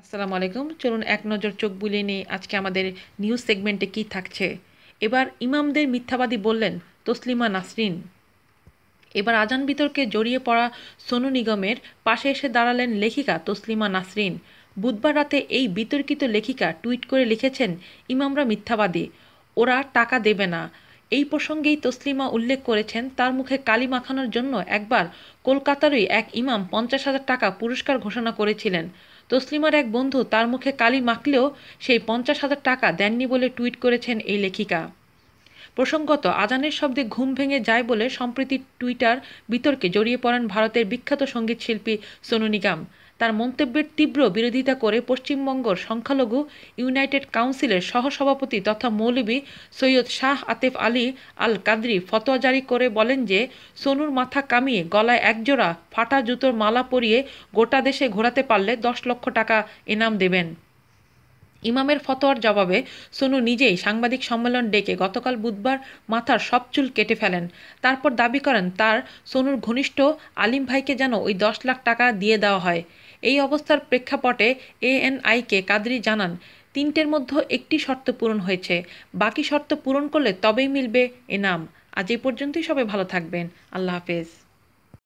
আসসালামু আলাইকুম। চলুন এক নজর চোখ বুলিয়ে নিই আজকে আমাদের নিউজ সেগমেন্টে কী থাকছে। এবার ইমামদের মিথ্যাবাদী বললেন তসলিমা নাসরিন। এবার আজান বিতর্কে জড়িয়ে পড়া সোনু নিগমের পাশে এসে দাঁড়ালেন লেখিকা তসলিমা নাসরিন। বুধবার রাতে এই বিতর্কিত লেখিকা টুইট করে লিখেছেন, ইমামরা মিথ্যাবাদী, ওরা টাকা দেবে না। এই প্রসঙ্গেই তসলিমা উল্লেখ করেছেন, তার মুখে কালি মাখানোর জন্য একবার কলকাতারই এক ইমাম 50,000 টাকা পুরস্কার ঘোষণা করেছিলেন। তসলিমার এক বন্ধু তার মুখে কালি মাখলেও সেই 50,000 টাকা দেননি বলে টুইট করেছেন এই লেখিকা। প্রসঙ্গত, আজানের শব্দে ঘুম ভেঙে যায় বলে সম্প্রতি টুইটার বিতর্কে জড়িয়ে পড়েন ভারতের বিখ্যাত সঙ্গীতশিল্পী সোনু নিগম। তার মন্তব্যের তীব্র বিরোধিতা করে পশ্চিমবঙ্গের সংখ্যালঘু ইউনাইটেড কাউন্সিলের সহসভাপতি তথা মৌলভী সৈয়দ শাহ আতেফ আলী আল কাদরি ফতোয়া জারি করে বলেন যে, সোনুর মাথা কামিয়ে গলায় একজোড়া ফাটা জুতোর মালা পরিয়ে গোটা দেশে ঘোরাতে পারলে 10 লক্ষ টাকা এনাম দেবেন। ইমামের ফতোয়ার জবাবে সোনু নিজেই সাংবাদিক সম্মেলন ডেকে গতকাল বুধবার মাথার সব চুল কেটে ফেলেন। তারপর দাবি করেন তার সোনুর ঘনিষ্ঠ আলিম ভাইকে যেন ওই 10 লাখ টাকা দিয়ে দেওয়া হয়। এই অবস্থার প্রেক্ষাপটে এএনআইকে কাদরি জানান, 3টের মধ্যে একটি শর্ত পূরণ হয়েছে, বাকি শর্ত পূরণ করলে তবেই মিলবে এনাম। আজ এই পর্যন্তই, সবাই ভালো থাকবেন। আল্লাহ হাফেজ।